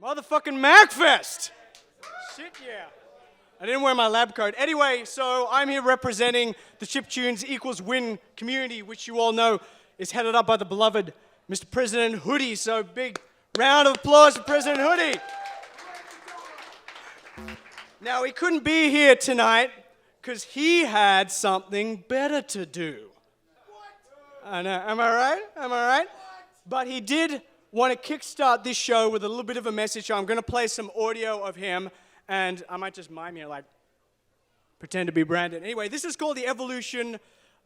Motherfucking MagFest! Shit, yeah. I didn't wear my lab coat. Anyway, so I'm here representing the Chiptunes equals win community, which you all know is headed up by the beloved Mr. President Hoodie. So big round of applause for President Hoodie. Now, he couldn't be here tonight because he had something better to do. What? I know. Am I right? Am I right? But he did want to kickstart this show with a little bit of a message. So I'm going to play some audio of him, and I might just mime here, like, pretend to be Brandon. Anyway, this is called The Evolution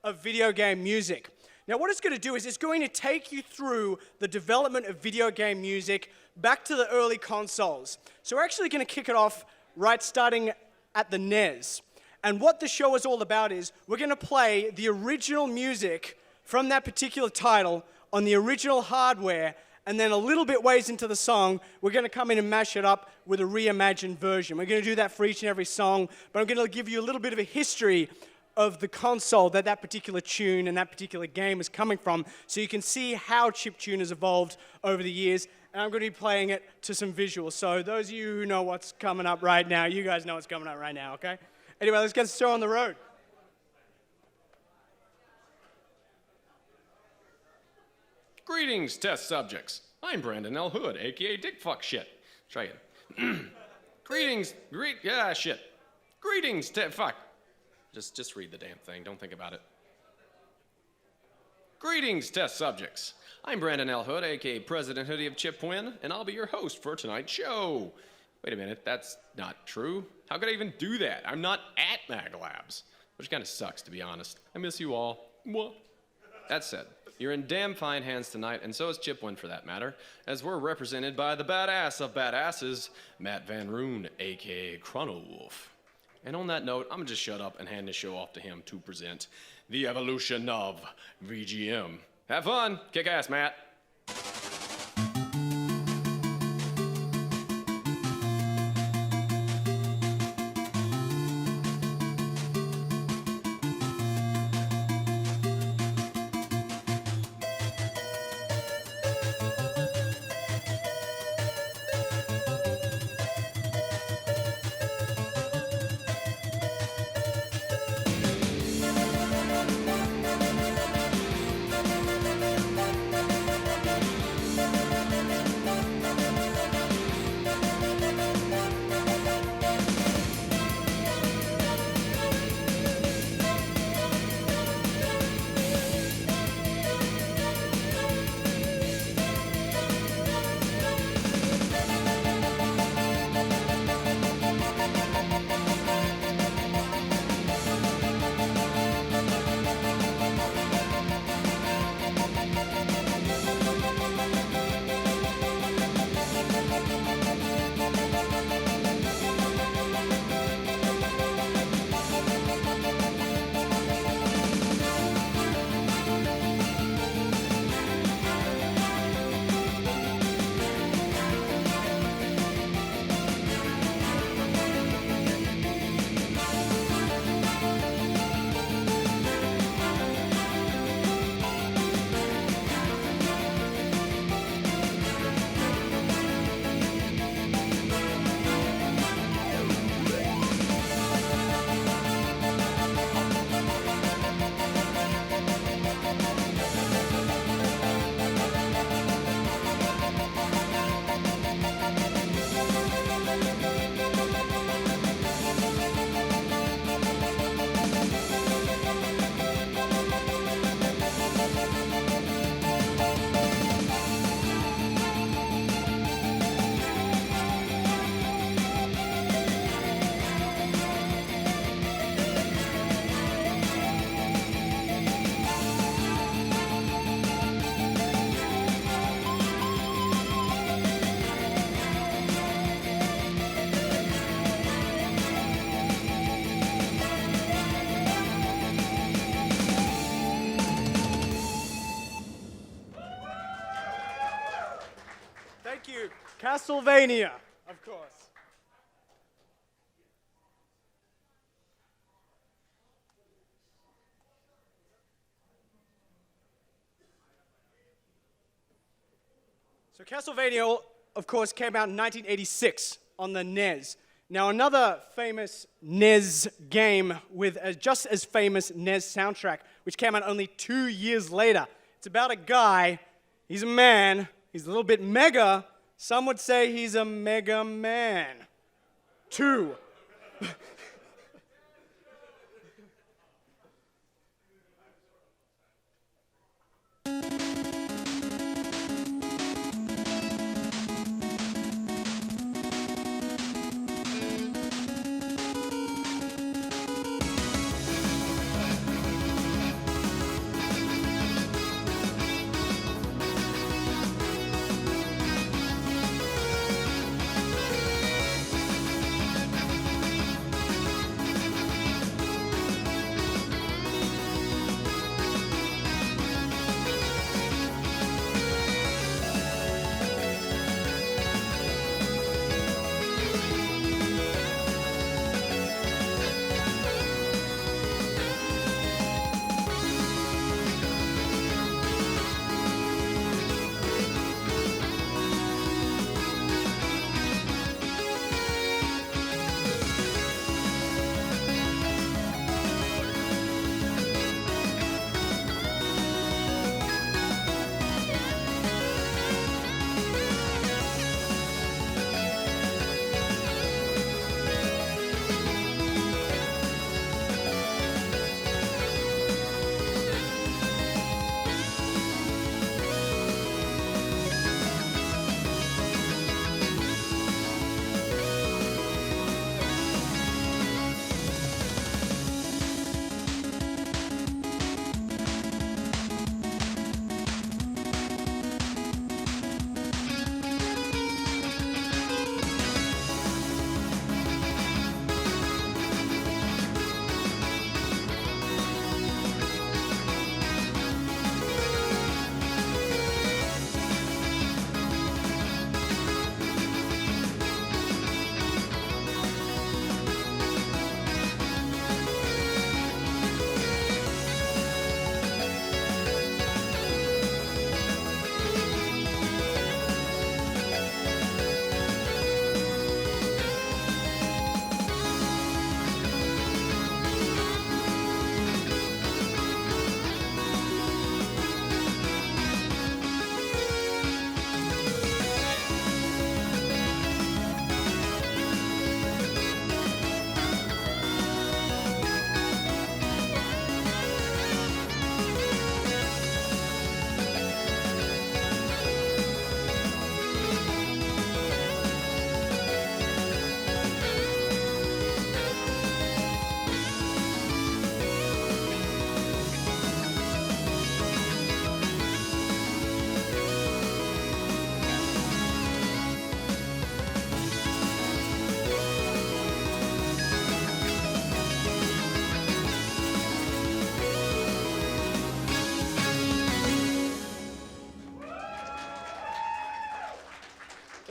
of Video Game Music. Now, what it's going to do is it's going to take you through the development of video game music back to the early consoles. So we're actually going to kick it off right starting at the NES. And what the show is all about is we're going to play the original music from that particular title on the original hardware, and then a little bit ways into the song, we're going to come in and mash it up with a reimagined version. We're going to do that for each and every song, but I'm going to give you a little bit of a history of the console that that particular tune and that particular game is coming from, so you can see how chiptune has evolved over the years. And I'm going to be playing it to some visuals. So those of you who know what's coming up right now, you guys know what's coming up right now, okay? Anyway, let's get the show on the road. Greetings, test subjects. I'm Brandon L. Hood, a.k.a. Dickfuck Shit. Try it. Greetings, shit. Greetings, fuck. Just read the damn thing, don't think about it. Greetings, test subjects. I'm Brandon L. Hood, a.k.a. President Hoodie of Chipwin, and I'll be your host for tonight's show. Wait a minute, that's not true. How could I even do that? I'm not at MAGLabs, which kind of sucks, to be honest. I miss you all. Mwah. That said, you're in damn fine hands tonight, and so is Chipwin for that matter, as we're represented by the badass of badasses, Matt Van Roon, a.k.a. ChronoWolf. And on that note, I'm gonna just shut up and hand the show off to him to present The Evolution of VGM. Have fun. Kick ass, Matt. Thank you. Castlevania, of course. So Castlevania of course, came out in 1986 on the NES. Now, another famous NES game with a just as famous NES soundtrack, which came out only 2 years later. It's about a guy, he's a man, he's a little bit mega. Some would say he's a Mega Man. 2.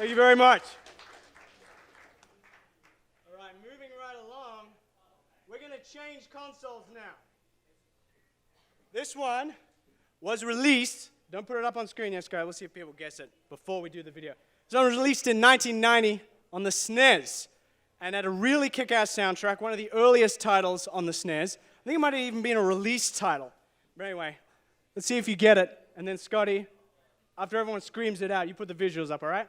Thank you very much. All right, moving right along, we're going to change consoles now. This one was released, don't put it up on screen yet, Sky, we'll see if people guess it before we do the video. This one was released in 1990 on the SNES and had a really kick-ass soundtrack, one of the earliest titles on the SNES. I think it might have even been a release title. But anyway, let's see if you get it. And then Scotty, after everyone screams it out, you put the visuals up, all right?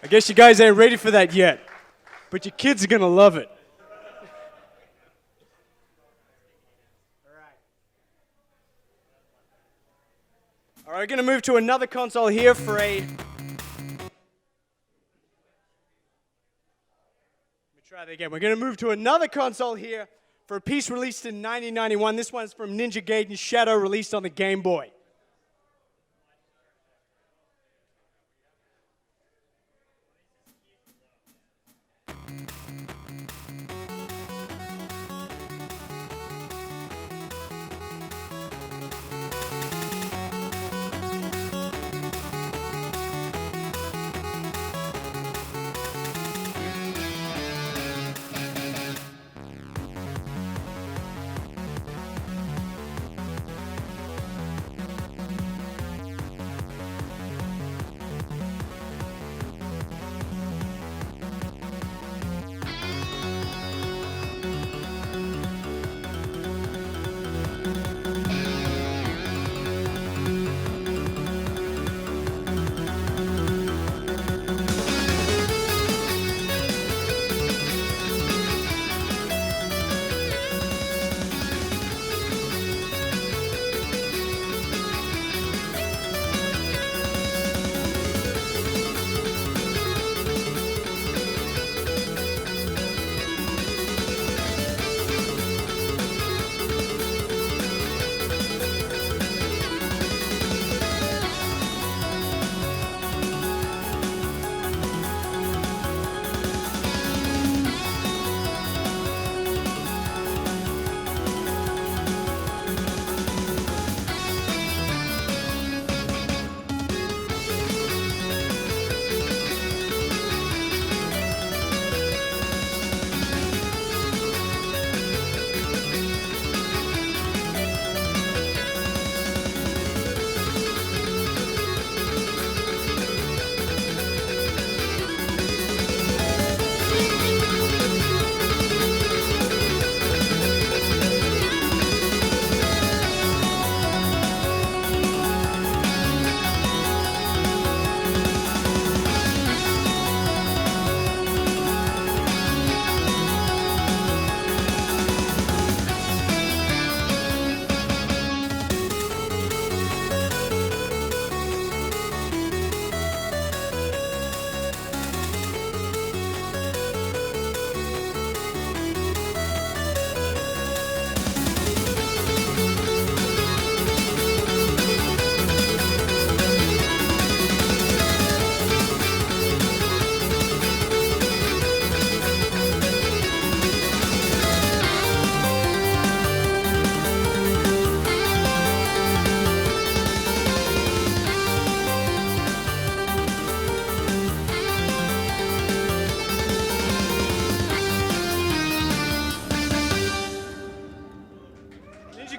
I guess you guys ain't ready for that yet, but your kids are gonna love it. All right, we're gonna move to another console here for a... Let me try that again. We're gonna move to another console here for a piece released in 1991. This one's from Ninja Gaiden Shadow, released on the Game Boy.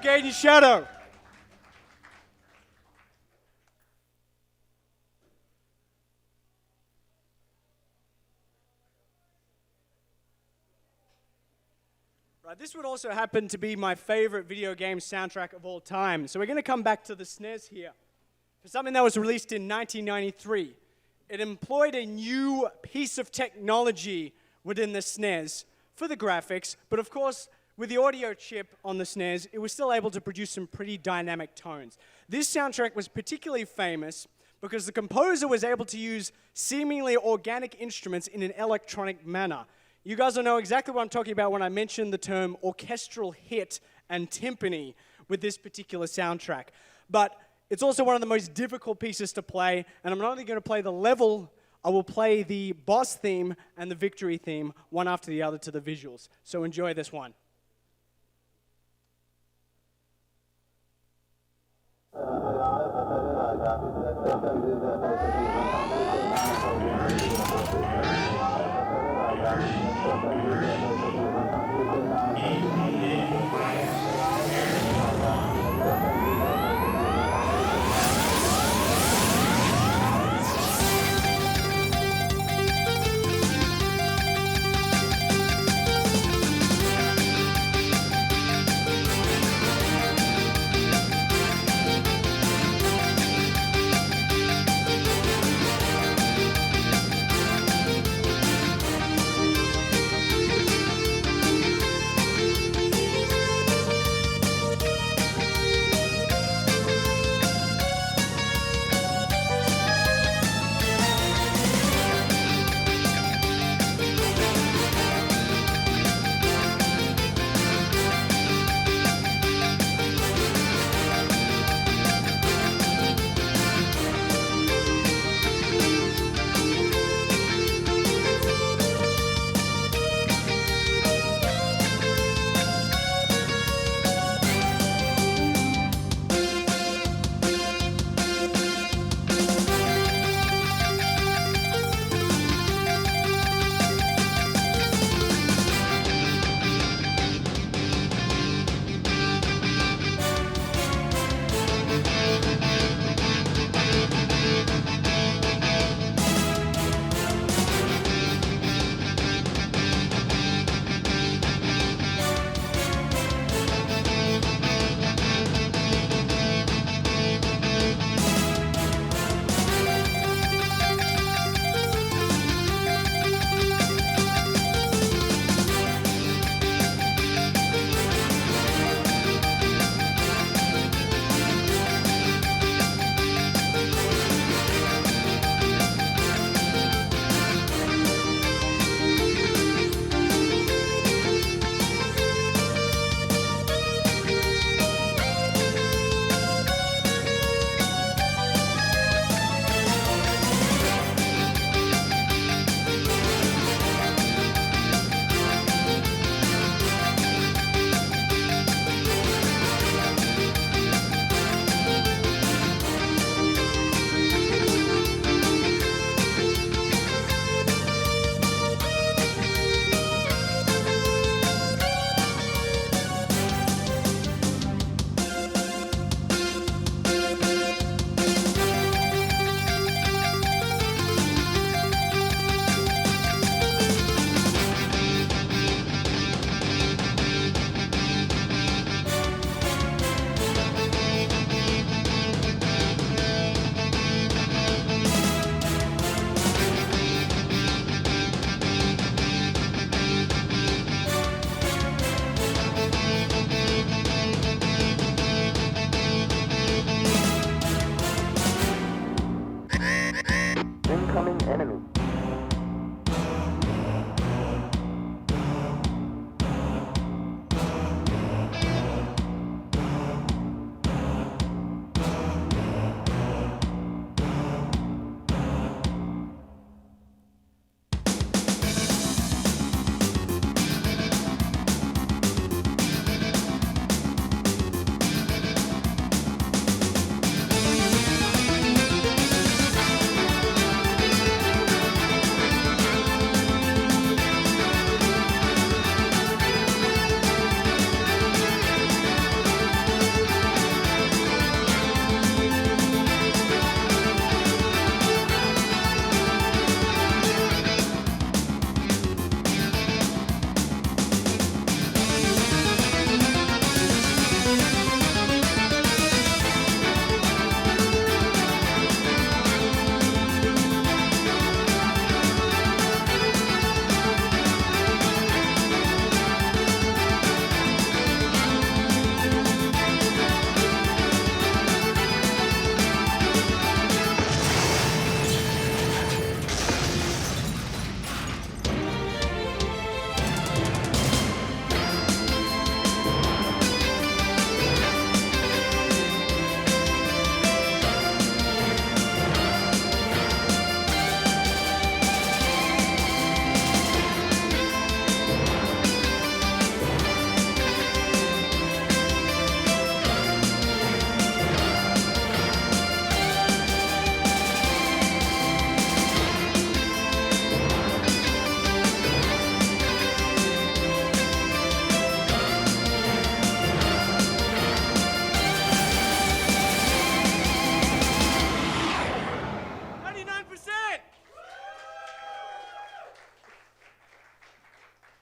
Gaiden Shadow. Right, this would also happen to be my favorite video game soundtrack of all time. So we're going to come back to the SNES here for something that was released in 1993. It employed a new piece of technology within the SNES for the graphics, but of course, with the audio chip on the SNES, it was still able to produce some pretty dynamic tones. This soundtrack was particularly famous because the composer was able to use seemingly organic instruments in an electronic manner. You guys will know exactly what I'm talking about when I mention the term orchestral hit and timpani with this particular soundtrack. But it's also one of the most difficult pieces to play, and I'm not only going to play the level, I will play the boss theme and the victory theme, one after the other to the visuals. So enjoy this one.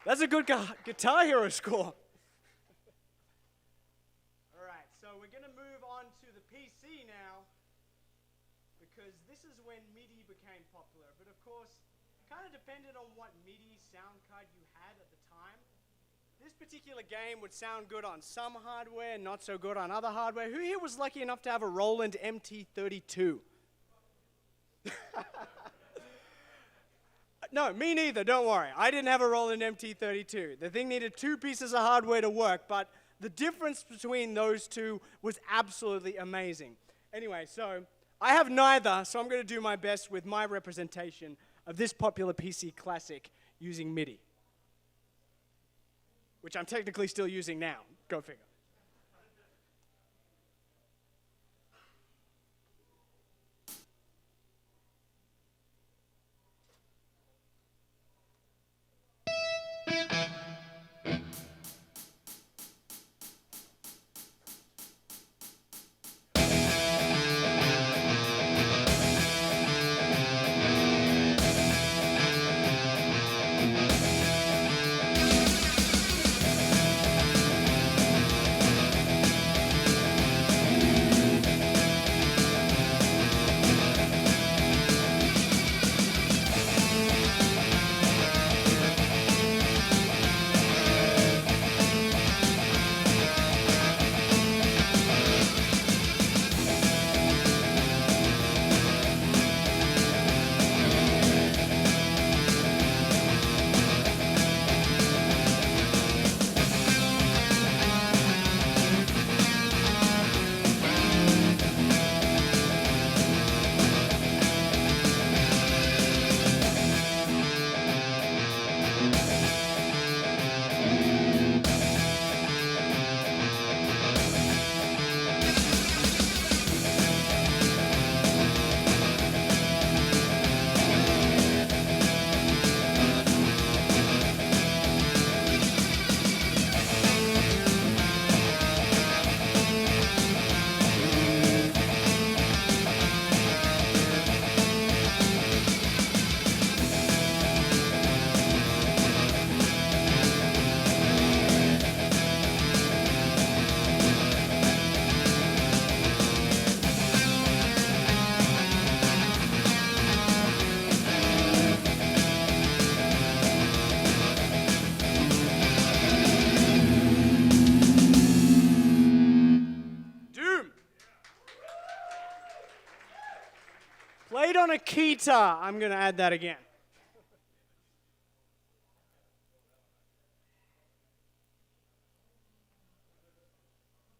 That's a good Guitar Hero score. All right, so we're going to move on to the PC now, because this is when MIDI became popular. But of course, it kind of depended on what MIDI sound card you had at the time. This particular game would sound good on some hardware, not so good on other hardware. Who here was lucky enough to have a Roland MT32? No, me neither, don't worry. I didn't have a Roland MT32. The thing needed 2 pieces of hardware to work, but the difference between those two was absolutely amazing. Anyway, so I have neither, so I'm going to do my best with my representation of this popular PC classic using MIDI, which I'm technically still using now. Go figure. Played on a guitar. I'm going to add that again.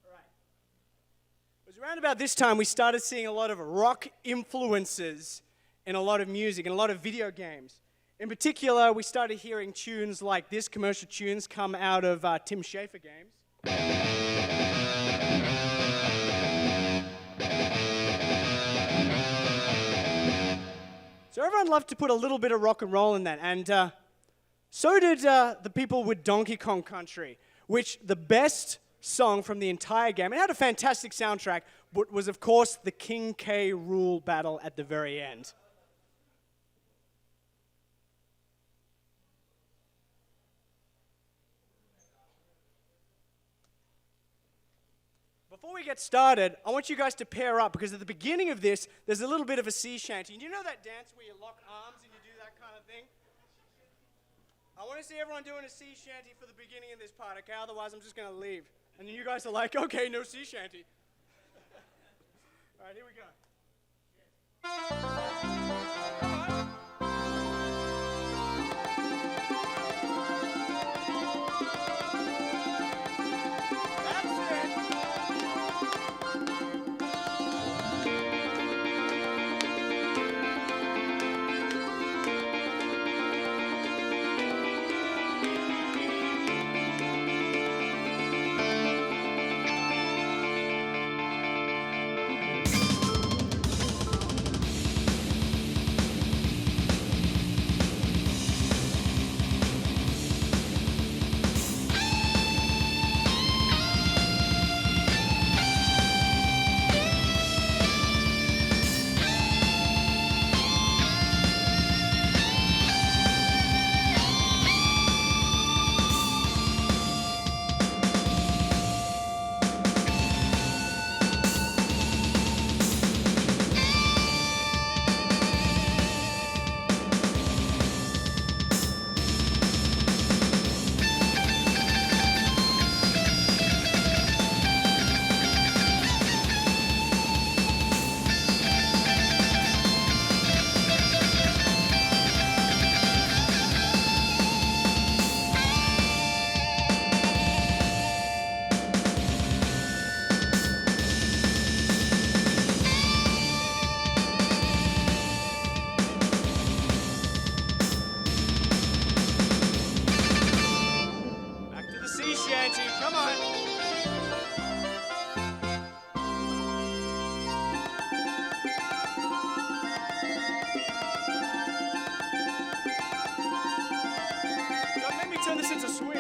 All right. It was around about this time we started seeing a lot of rock influences in a lot of music and a lot of video games. In particular, we started hearing tunes like this, commercial tunes come out of Tim Schafer games. So everyone loved to put a little bit of rock and roll in that, and so did the people with Donkey Kong Country, which the best song from the entire game, it had a fantastic soundtrack, but was of course the King K. Rool battle at the very end. Before we get started, I want you guys to pair up, because at the beginning of this, there's a little bit of a sea shanty. And you know that dance where you lock arms and you do that kind of thing? I want to see everyone doing a sea shanty for the beginning of this part, okay? Otherwise, I'm just going to leave. And then you guys are like, okay, no sea shanty. All right, here we go. turn this into swing.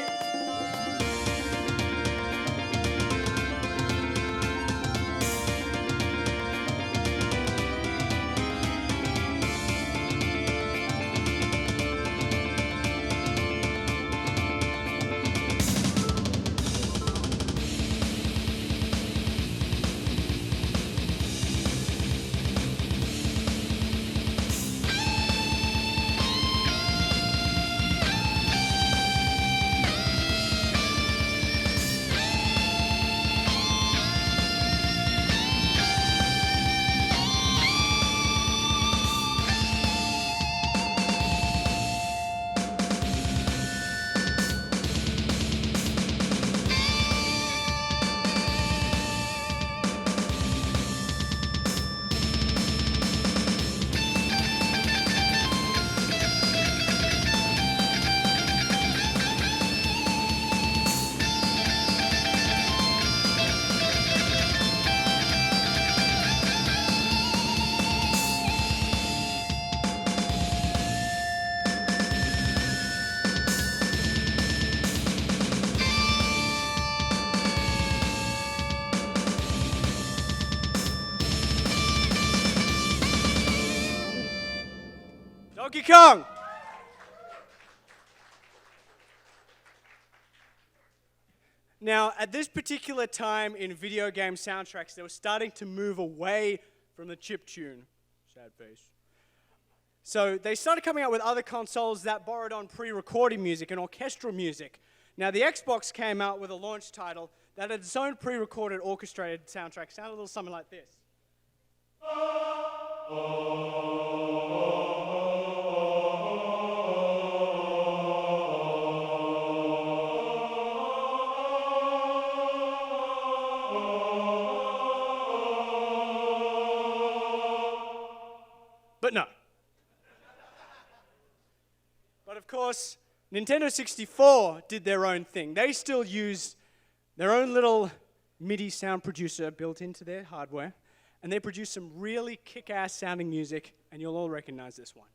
Donkey Kong! Now, at this particular time in video game soundtracks, they were starting to move away from the chiptune. Sad face. So they started coming out with other consoles that borrowed on pre-recorded music and orchestral music. Now, the Xbox came out with a launch title that had its own pre-recorded orchestrated soundtrack. Sounded a little something like this. But no. But of course, Nintendo 64 did their own thing. They still used their own little MIDI sound producer built into their hardware, and they produced some really kick-ass sounding music, and you'll all recognize this one.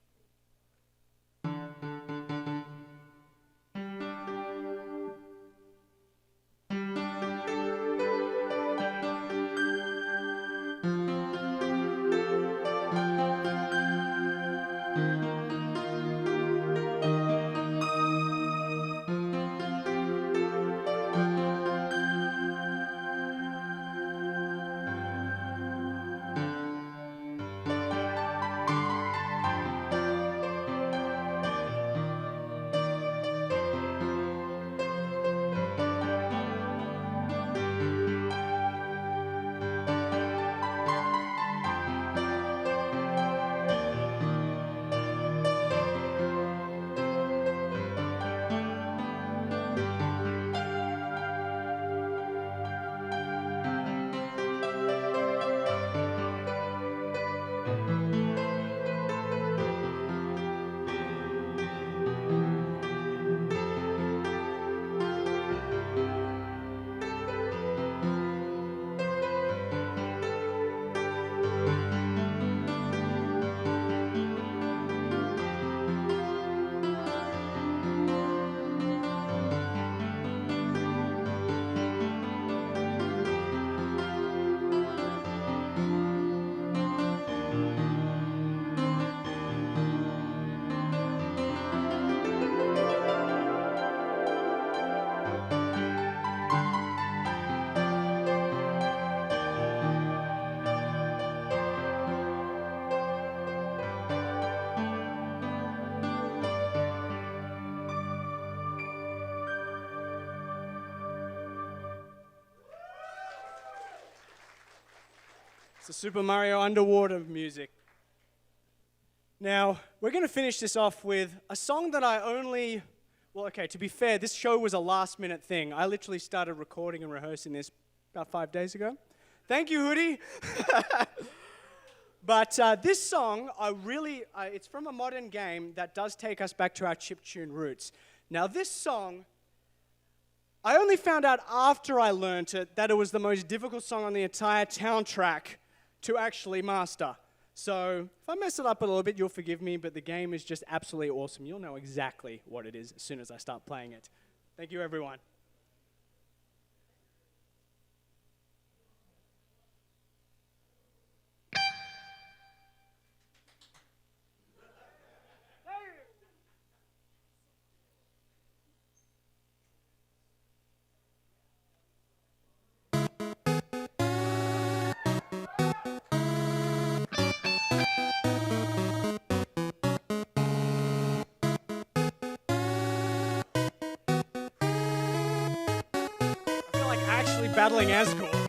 It's the Super Mario underwater music. Now, we're going to finish this off with a song that I only... Well, okay, to be fair, this show was a last-minute thing. I literally started recording and rehearsing this about 5 days ago. Thank you, Hoodie. But this song, it's from a modern game that does take us back to our chiptune roots. Now, this song, I only found out after I learned it that it was the most difficult song on the entire soundtrack to actually master. So if I mess it up a little bit, you'll forgive me, but the game is just absolutely awesome. You'll know exactly what it is as soon as I start playing it. Thank you, everyone. Actually battling Asgore.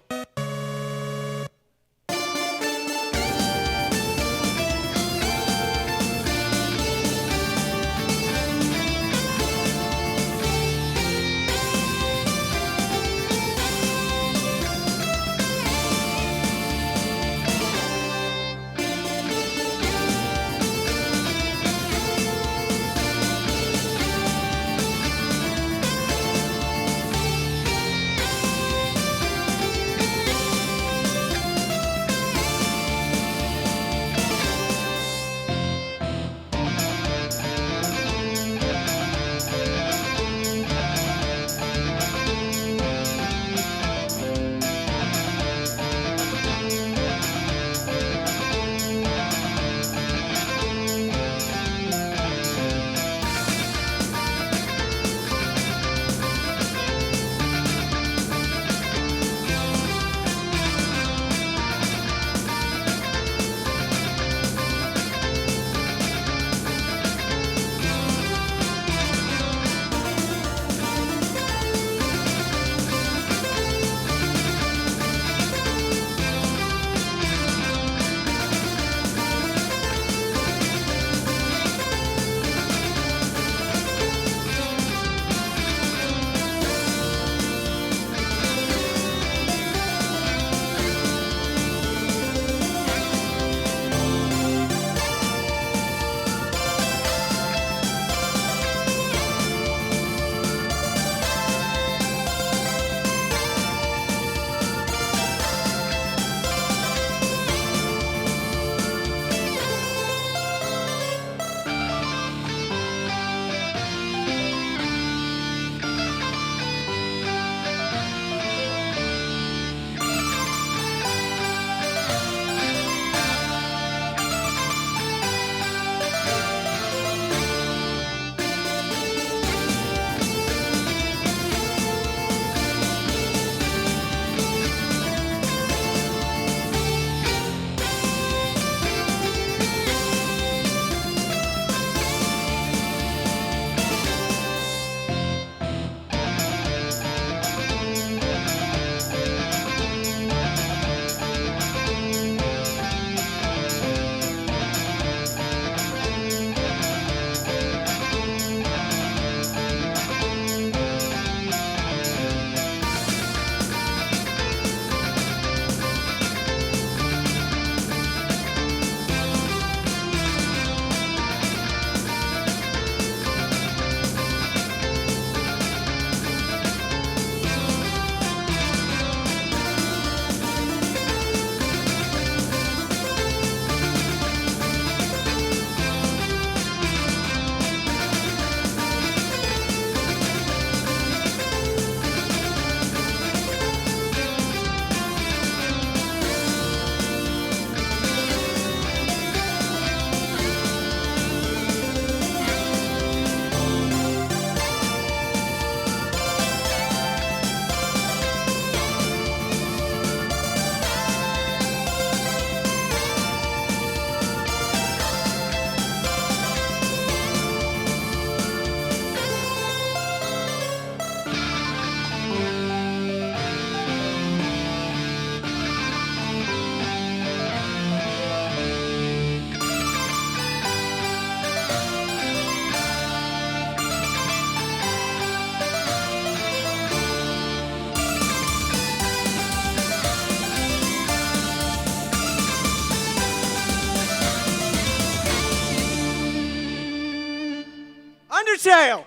Undertale!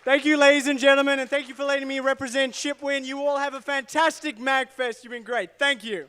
Thank you, ladies and gentlemen, and thank you for letting me represent Chipwin. You all have a fantastic MagFest. You've been great. Thank you.